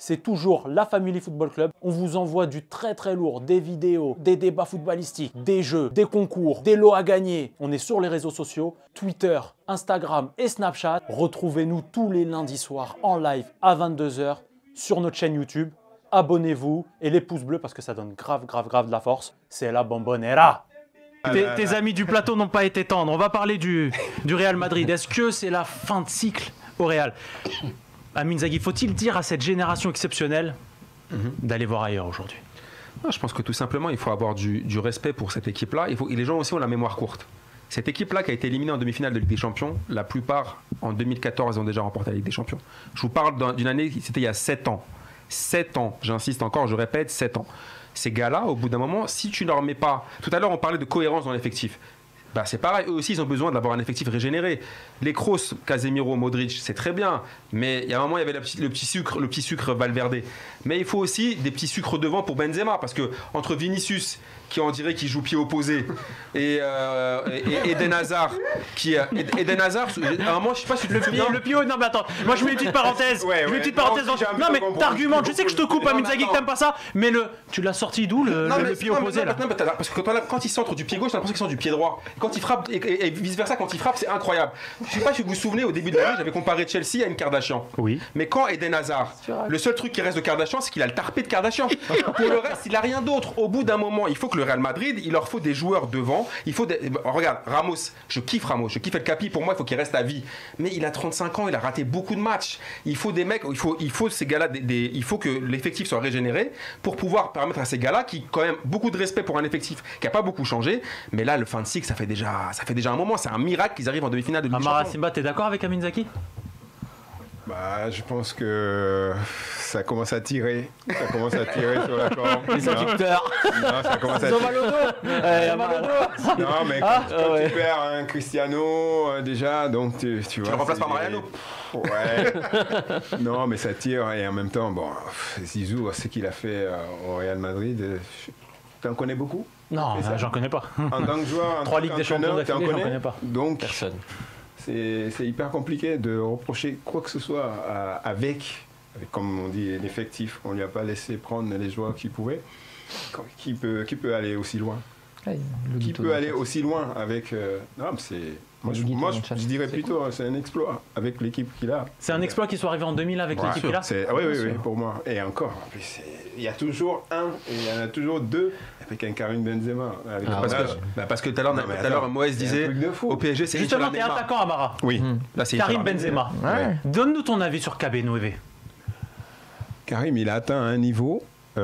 c'est toujours la Family Football Club. On vous envoie du très très lourd, des vidéos, des débats footballistiques, des jeux, des concours, des lots à gagner. On est sur les réseaux sociaux, Twitter, Instagram et Snapchat. Retrouvez-nous tous les lundis soirs en live à 22 h sur notre chaîne YouTube. Abonnez-vous et les pouces bleus parce que ça donne grave de la force. C'est la bombonera. Tes amis du plateau n'ont pas été tendres. On va parler du Real Madrid. Est-ce que c'est la fin de cycle au Real? Amin Zaghi, faut-il dire à cette génération exceptionnelle d'aller voir ailleurs aujourd'hui? Je pense que tout simplement, il faut avoir du respect pour cette équipe-là. Et les gens aussi ont la mémoire courte. Cette équipe-là qui a été éliminée en demi-finale de Ligue des Champions, la plupart, en 2014, ils ont déjà remporté la Ligue des Champions. Je vous parle d'une année, c'était il y a 7 ans. 7 ans, j'insiste encore, je répète, 7 ans. Ces gars-là, au bout d'un moment, si tu ne leur mets pas... Tout à l'heure, on parlait de cohérence dans l'effectif. Bah, c'est pareil, eux aussi, ils ont besoin d'avoir un effectif régénéré. Les Kroos, Casemiro, Modric, c'est très bien. Mais il y a un moment, il y avait le petit sucre Valverde. Mais il faut aussi des petits sucres devant pour Benzema. Parce que entre Vinicius, qui on dirait qu'il joue pied opposé, et Eden Hazard, Eden Hazard, à un moment, je sais pas si tu te souviens. Le pied, non mais attends, moi je mets une petite parenthèse. Non mais t'argumentes, je sais que je te coupe, Amin Zaghi, que t'aimes pas ça, mais tu l'as sorti d'où le pied opposé là? Parce que quand il centre du pied gauche, t'as l'impression qu'il centre du pied droit. Quand il frappe, et vice versa, quand il frappe, c'est incroyable. Je sais pas si vous vous souvenez, au début de l'année, j'avais comparé Chelsea à une Kardashian. Oui. Mais quand Eden Hazard, le seul truc qui reste de Kardashian, c'est qu'il a le tarpé de Kardashian. Pour le reste, il a rien d'autre. Au bout d'un moment, il faut que le Real Madrid, il leur faut des joueurs devant. Il faut regarde, Ramos, je kiffe El Capi, pour moi, il faut qu'il reste à vie. Mais il a 35 ans, il a raté beaucoup de matchs. Il faut des mecs, il faut ces gars-là, il faut que l'effectif soit régénéré pour pouvoir permettre à ces gars-là, qui quand même beaucoup de respect pour un effectif qui n'a pas beaucoup changé. Mais là, le fin de cycle, ça fait déjà un moment. C'est un miracle qu'ils arrivent en demi-finale de Ligue des Champions. Amara Simba, t'es d'accord avec Amin Zaghi? Je pense que ça commence à tirer. Ça commence à tirer sur la corde. Les adducteurs. Non, ça commence à tirer. Non, mais quand tu perds un Cristiano, déjà, donc tu vois. Tu le remplaces par Mariano. Ouais. Non, mais ça tire. Et en même temps, bon, Zizou, ce qu'il a fait au Real Madrid, t'en connais beaucoup? Non, j'en connais pas. En tant que joueur, 3 Ligues des Champions d'affilée, j'en connais pas. Donc, personne. C'est hyper compliqué de reprocher quoi que ce soit avec, comme on dit, l'effectif. On ne lui a pas laissé prendre les joueurs qu'il pouvait. Qui peut aller aussi loin? Qui peut aller aussi loin avec... non, moi, je dirais plutôt, c'est un exploit avec l'équipe qu'il a. C'est un exploit qu'il soit arrivé en 2000 avec l'équipe qu'il a? Oui, pour moi. Et encore, en plus, il y a toujours un, et il y en a toujours deux avec un Karim Benzema. Parce que tout à l'heure, Moïse disait, au PSG, c'est justement, t'es attaquant, Amara. Oui. Là, c'est Karim Benzema. Ouais. Donne-nous ton avis sur KB9. Karim, il a atteint un niveau... il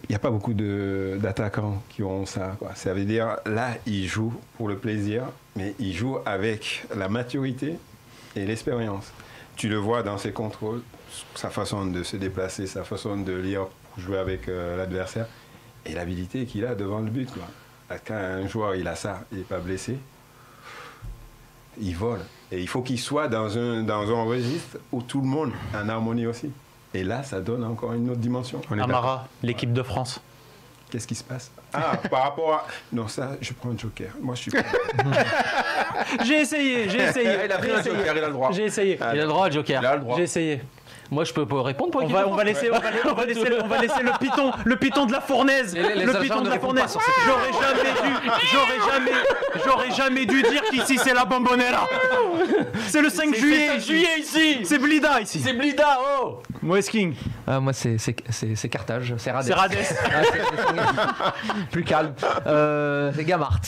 n'y a pas beaucoup d'attaquants qui ont ça, quoi. Ça veut dire, là, il joue pour le plaisir, mais il joue avec la maturité et l'expérience. Tu le vois dans ses contrôles, sa façon de se déplacer, sa façon de lire pour jouer avec l'adversaire, et l'habilité qu'il a devant le but, quoi. Quand un joueur il a ça, il n'est pas blessé, il vole. Et il faut qu'il soit dans un registre où tout le monde est en harmonie aussi. Et là, ça donne encore une autre dimension. Amara, l'équipe de France. Qu'est-ce qui se passe? Par rapport à... Non, ça, je prends un joker. Moi, je suis pas... J'ai essayé. Il a pris un joker, il a le droit. J'ai essayé. Il a le droit, Joker. Il a le droit. J'ai essayé. Moi, je peux pas répondre pour on va laisser le piton de la fournaise. Le piton de la fournaise. J'aurais jamais dû dire qu'ici c'est la bombonera. C'est le 5 juillet ici. C'est Blida ici. C'est Blida, oh. Moïse King. Moi, c'est Carthage, c'est Rades. C'est Rades. Plus calme. C'est Gamart.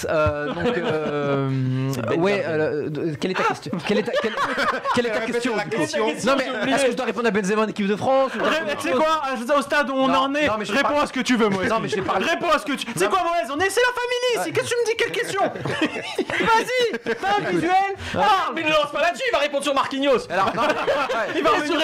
Quelle est ta question? Quelle est ta question? Non, mais est-ce que je dois répondre à Benzema en équipe de France? C'est quoi? Au stade où on en est, réponds à ce que tu veux, Moïse. Non, mais j'ai parlé. Réponds à ce que tu... C'est quoi, Moïse? C'est la famille ici. Qu'est-ce que tu me dis? Quelle question? Vas-y. T'as un visuel? Mais ne lance pas là-dessus, il va répondre sur Marquinhos. Alors, il va revenir sur le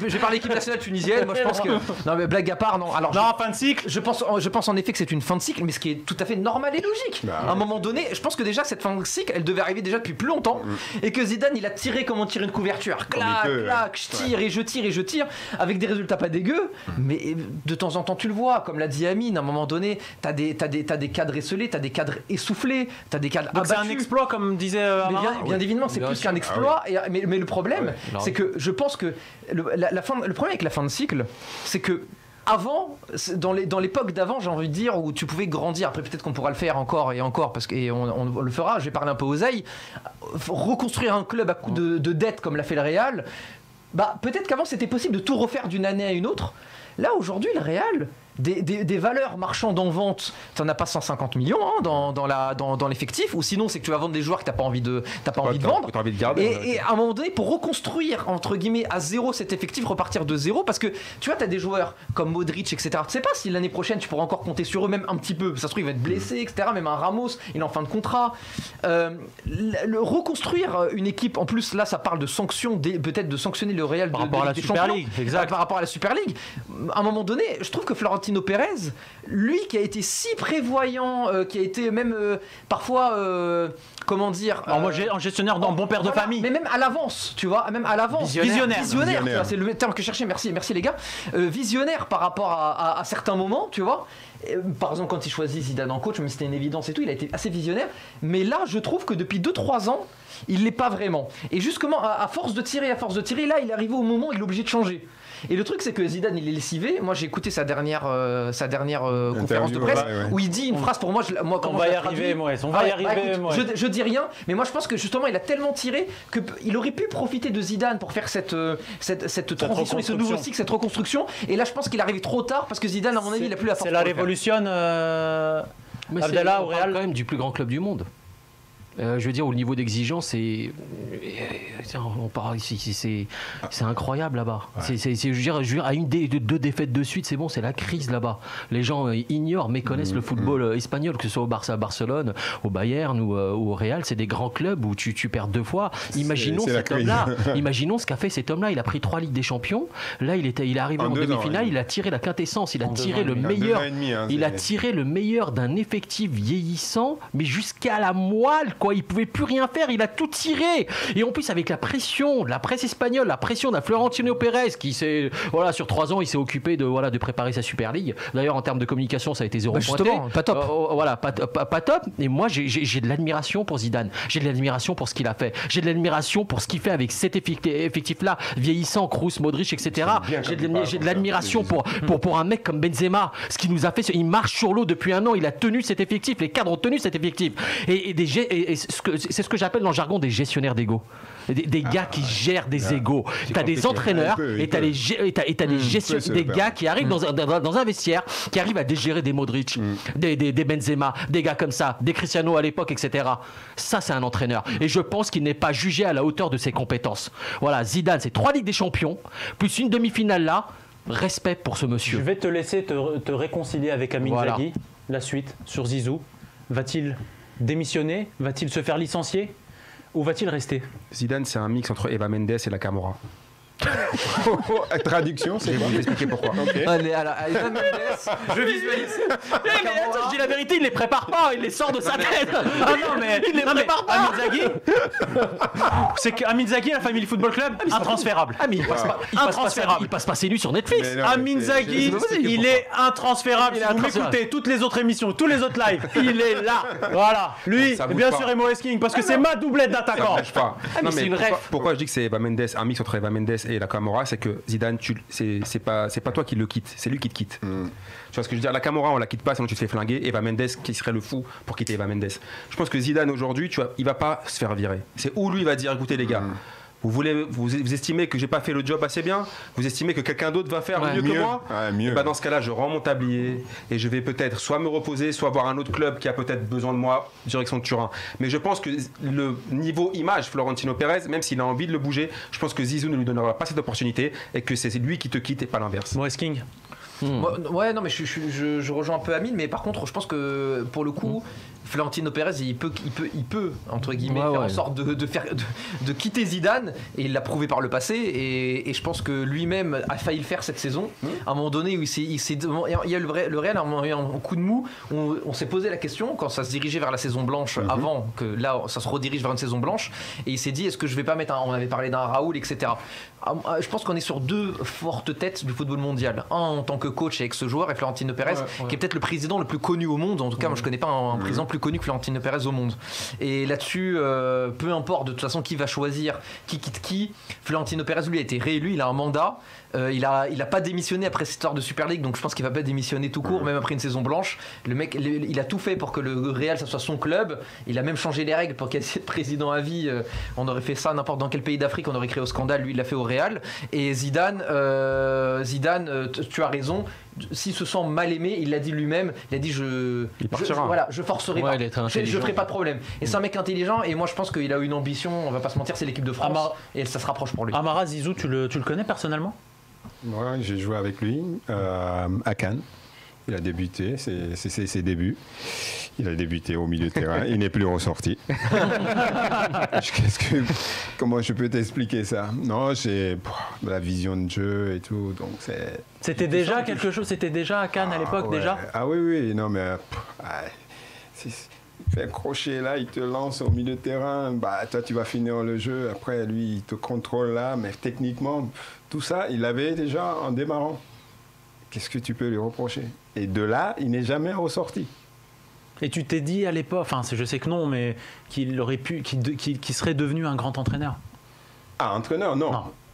j'ai parlé l'équipe nationale tunisienne. Moi, je pense que... Non, mais blague à part, non. Alors, fin de cycle. Je pense en effet que c'est une fin de cycle, mais ce qui est tout à fait normal et logique. À un moment donné, je pense que déjà, cette fin de cycle, elle devait arriver déjà depuis plus longtemps. Et que Zidane, il a tiré comme on tire une couverture. Clac, je tire, avec des résultats pas dégueux, mais de temps en temps tu le vois, comme l'a dit Amine, à un moment donné, t'as des cadres esselés, t'as des cadres essoufflés, t'as des cadres donc abattus. C'est un exploit, comme disait bien évidemment, c'est plus qu'un exploit. Mais le problème, c'est que je pense que le problème avec la fin de cycle, c'est que avant, dans l'époque d'avant, j'ai envie de dire, où tu pouvais grandir, après peut-être qu'on pourra le faire encore et encore, et on le fera, je vais parler un peu oseille, reconstruire un club à coup de dettes comme l'a fait le Real, peut-être qu'avant c'était possible de tout refaire d'une année à une autre. Là aujourd'hui le Real, des valeurs marchandes en vente, t'en as pas 150 millions dans l'effectif, ou sinon c'est que tu vas vendre des joueurs que t'as pas envie de vendre, t'as envie de garder, et à un moment donné, pour reconstruire entre guillemets à zéro cet effectif, repartir de zéro, parce que tu vois, t'as des joueurs comme Modric, etc. Tu sais pas si l'année prochaine tu pourras encore compter sur eux, même un petit peu, ça se trouve il va être blessé, etc. Même un Ramos, il est en fin de contrat. Reconstruire une équipe, en plus là ça parle de sanctions, peut-être de sanctionner le Real par rapport à la Super League, exact. Par rapport à la Super League, à un moment donné, je trouve que Florentino Pérez, lui qui a été si prévoyant, qui a été même parfois, comment dire, en gestionnaire, bon père de famille, mais même à l'avance, tu vois, même à l'avance, visionnaire, tu vois, c'est le terme que je cherchais. Merci les gars, visionnaire par rapport à certains moments, tu vois. Par exemple, quand il choisit Zidane en coach, même si c'était une évidence et tout, il a été assez visionnaire. Mais là, je trouve que depuis 2-3 ans, il l'est pas vraiment. Et justement, à force de tirer, là, il est arrivé au moment où il est obligé de changer. Et le truc, c'est que Zidane, il est lessivé. Moi, j'ai écouté sa dernière conférence de presse où il dit une phrase pour moi. On va y arriver, Moïse. On va y arriver, Moïse. Je dis rien, mais moi, je pense que justement, il a tellement tiré qu'il aurait pu profiter de Zidane pour faire cette transition et ce nouveau cycle, cette reconstruction. Et là, je pense qu'il est arrivé trop tard parce que Zidane, à mon avis, il a plus la force. C'est la révolution. Abdallah au Real, quand même du plus grand club du monde. Je veux dire, au niveau d'exigence, c'est incroyable là-bas. Ouais. Je veux dire, à deux défaites de suite, c'est bon, c'est la crise là-bas. Les gens ignorent, méconnaissent le football espagnol, que ce soit au Barça, à Barcelone, au Bayern ou au Real. C'est des grands clubs où tu perds 2 fois. Imaginons cet homme-là. Imaginons ce qu'a fait cet homme-là. Il a pris 3 Ligues des Champions. Là, il est arrivé en demi-finale. Il a tiré la quintessence. Il a tiré le meilleur. Il a tiré le meilleur d'un effectif vieillissant, mais jusqu'à la moelle, quoi. Il pouvait plus rien faire, il a tout tiré. Et en plus avec la pression de la presse espagnole, la pression d'un Florentino Pérez qui sur 3 ans il s'est occupé de préparer sa Super League. D'ailleurs en termes de communication ça a été 0 pointé. Pas top. Pas top. Et moi j'ai de l'admiration pour Zidane. J'ai de l'admiration pour ce qu'il a fait. J'ai de l'admiration pour ce qu'il fait avec cet effectif-là, vieillissant, Kroos, Modric, etc. J'ai de l'admiration pour un mec comme Benzema. Ce qu'il nous a fait, il marche sur l'eau depuis 1 an. Il a tenu cet effectif. Les cadres ont tenu cet effectif. C'est ce que j'appelle dans le jargon des gestionnaires d'ego. Des gars qui gèrent des égos. T'as des entraîneurs et t'as des gars qui arrivent dans un vestiaire, qui arrivent à dégérer des Modric, des Benzema, des gars comme ça, des Cristiano à l'époque, etc. Ça, c'est un entraîneur. Et je pense qu'il n'est pas jugé à la hauteur de ses compétences. Voilà, Zidane, c'est 3 Ligues des Champions, plus une demi-finale là. Respect pour ce monsieur. Je vais te laisser te réconcilier avec Amin Zaghi. La suite sur Zizou. Va-t-il démissionner? Va-t-il se faire licencier? Ou va-t-il rester? Zidane, c'est un mix entre Eva Mendes et la Camorra. Traduction, c'est quoi? Je vais vous expliquer pourquoi. Okay. Allez, alors, Eva Mendes, je visualise. Mais attends, je dis la vérité, il les prépare pas, il les sort de sa tête. Ah non, mais il les prépare pas. Amin Zaghi, c'est qu'Amin Zaghi, la Family Football Club, intransférable. Ah mais il passe pas ses nuits sur Netflix. Amin Zaghi, il est intransférable. Si vous m'écoutez toutes les autres émissions, tous les autres lives, il est là. Voilà. Lui, et bien sûr, Moïse King, parce que c'est ma doublette d'attaquant. Non mais pourquoi je dis que c'est Eva Mendes, un mix entre Eva Mendes et la Camorra, c'est que Zidane, c'est pas toi qui le quitte, c'est lui qui te quitte. Tu vois ce que je veux dire? La Camorra, on la quitte pas, sinon tu te fais flinguer. Eva Mendes, qui serait le fou pour quitter Eva Mendes? Je pense que Zidane aujourd'hui, il va pas se faire virer. C'est où lui va dire, écoutez les gars, vous estimez que j'ai pas fait le job assez bien, vous estimez que quelqu'un d'autre va faire mieux que moi, et bah dans ce cas-là je rends mon tablier et je vais peut-être soit me reposer, soit voir un autre club qui a peut-être besoin de moi, direction de Turin. Mais je pense que le niveau image Florentino Pérez, même s'il a envie de le bouger, je pense que Zizou ne lui donnera pas cette opportunité et que c'est lui qui te quitte et pas l'inverse. Moïse King. Ouais, non mais je rejoins un peu Amine, mais par contre je pense que pour le coup Florentino Pérez il peut entre guillemets faire en sorte de quitter Zidane, et il l'a prouvé par le passé, et je pense que lui-même a failli le faire cette saison. À un moment donné où il y a le Real en coup de mou, on s'est posé la question quand ça se dirigeait vers la saison blanche, avant que là ça se redirige vers une saison blanche, et il s'est dit est-ce que je vais pas mettre on avait parlé d'un Raoul, etc. Je pense qu'on est sur 2 fortes têtes du football mondial, un en tant que coach et ex-joueur, et Florentino Pérez qui est peut-être le président le plus connu au monde. En tout cas moi je connais pas un président plus connu que Florentino Pérez au monde. Et là-dessus, peu importe de toute façon qui va choisir, qui quitte qui, Florentino Pérez lui a été réélu, il a un mandat. Il a pas démissionné après cette histoire de Super League, donc je pense qu'il va pas démissionner tout court, même après une saison blanche. Le mec, il a tout fait pour que le Real ça soit son club. Il a même changé les règles pour qu'il y ait président à vie. On aurait fait ça n'importe dans quel pays d'Afrique, on aurait créé au scandale. Lui, il l'a fait au Real. Et Zidane, tu as raison. S'il se sent mal aimé, il l'a dit lui-même. Il a dit je forcerai pas. Je ferai pas de problème. Et c'est un mec intelligent. Et moi, je pense qu'il a une ambition. On va pas se mentir, c'est l'équipe de France. Et ça se rapproche pour lui. Amara, Zizou, tu le connais personnellement? Moi, j'ai joué avec lui à Cannes. Il a débuté, c'est ses débuts. Il a débuté au milieu de terrain, il n'est plus ressorti. Comment je peux t'expliquer ça? Non, j'ai la vision de jeu et tout, donc c'est... C'était déjà quelque chose, c'était déjà à Cannes à l'époque déjà? Ah oui, non mais... il fait un crochet là, il te lance au milieu de terrain, toi tu vas finir le jeu, après lui il te contrôle là, mais techniquement, tout ça, il l'avait déjà en démarrant. Qu'est-ce que tu peux lui reprocher? Et de là, il n'est jamais ressorti. Et tu t'es dit à l'époque, enfin je sais que non, mais qu'il aurait pu, qu'il serait devenu un grand entraîneur? Ah, entraîneur, non.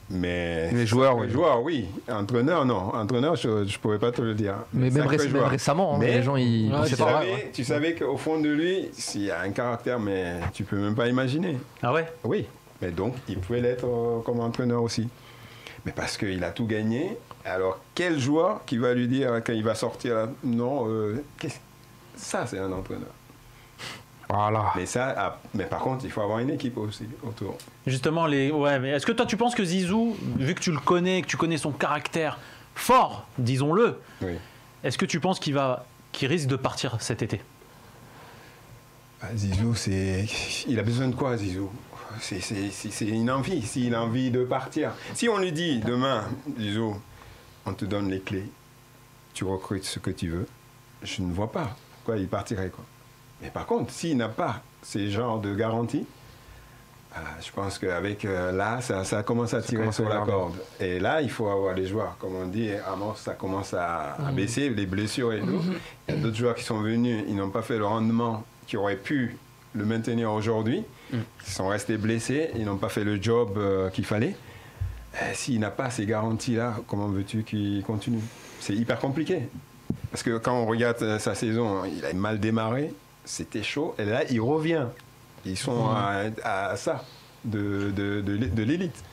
Mais les joueurs, oui. Entraîneur, non. Entraîneur, je ne pourrais pas te le dire. Mais même récemment, mais les gens, tu savais qu'au fond de lui, il y a un caractère, mais tu ne peux même pas imaginer. Ah ouais? Oui. Mais donc, il pouvait l'être comme entraîneur aussi. Mais parce qu'il a tout gagné. Alors, quel joueur qui va lui dire quand il va sortir, non, ça, c'est un entraîneur. Voilà. Mais par contre, il faut avoir une équipe aussi autour. Justement, mais est-ce que toi, tu penses que Zizou, vu que tu le connais, que tu connais son caractère fort, disons-le, oui. Est-ce que tu penses qu'il risque de partir cet été? Zizou, il a besoin de quoi, Zizou? C'est une envie, s'il a envie de partir. Si on lui dit demain, Zizou, on te donne les clés, tu recrutes ce que tu veux, je ne vois pas pourquoi il partirait, quoi. Mais par contre, s'il n'a pas ces genres de garanties, je pense qu'avec là, ça commence à tirer sur la corde. Et là, il faut avoir des joueurs, comme on dit, ça commence à baisser, les blessures et tout. Il y a d'autres joueurs qui sont venus, ils n'ont pas fait le rendement qui aurait pu le maintenir aujourd'hui. Ils sont restés blessés, ils n'ont pas fait le job qu'il fallait. S'il n'a pas ces garanties-là, comment veux-tu qu'il continue? C'est hyper compliqué. Parce que quand on regarde sa saison, il a mal démarré, c'était chaud, et là, il revient. Ils sont à ça de l'élite.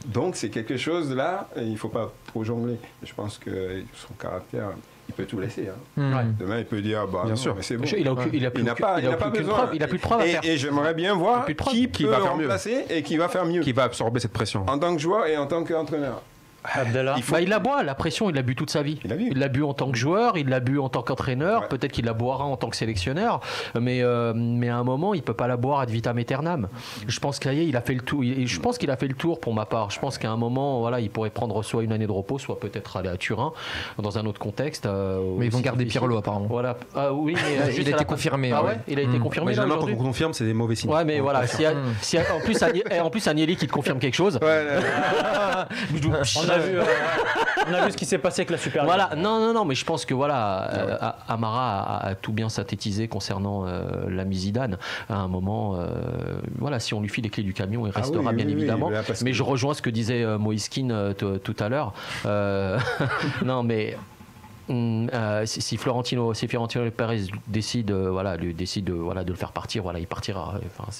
Donc, c'est quelque chose là, il ne faut pas trop jongler. Je pense que son caractère, il peut tout laisser. Demain, il peut dire, bien sûr, mais c'est bon. Il n'a pas besoin. Il n'a plus de preuve à faire. Et j'aimerais bien voir qui va faire remplacer et qui va faire mieux. Qui va absorber cette pression. En tant que joueur et en tant qu'entraîneur. Abdallah. Il la boit, la pression, il l'a bu toute sa vie. Il l'a bu en tant que joueur, il l'a bu en tant qu'entraîneur, peut-être qu'il la boira en tant que sélectionneur, mais à un moment, il ne peut pas la boire ad vitam aeternam. Je pense qu'il a fait le tour. Je pense qu'il a fait le tour pour ma part. Je pense qu'à un moment, voilà, il pourrait prendre soit une année de repos, soit peut-être aller à Turin, dans un autre contexte. Mais ils vont garder Pirlo, apparemment. Voilà. Oui, mais il a été confirmé. Ah ouais, il a été confirmé. Généralement, quand on confirme, c'est des mauvais signes. Ouais, mais voilà. En plus, Agnelli qui te confirme quelque chose. On a vu ce qui s'est passé avec la Super League. Voilà, non, mais je pense que Amara a tout bien synthétisé concernant l'ami Zidane. À un moment, si on lui file les clés du camion, il restera bien évidemment. Mais je rejoins ce que disait Moïse Kean tout à l'heure. Non, mais si Florentino Pérez décide de le faire partir, il partira. Enfin,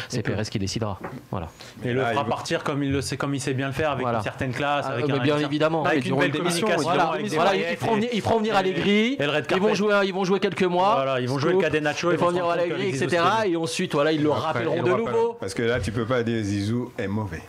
c'est Pérez qui décidera. Voilà. Et le fera partir comme il sait bien le faire, avec une certaine classe, bien évidemment, avec une belle communication. Ils feront venir Allegri. Ils vont jouer quelques mois. Voilà, ils vont jouer le Cadenaccio. Ils vont venir Allegri, etc. Et ensuite, ils le rappelleront de nouveau. Parce que là, tu peux pas dire Zizou est mauvais.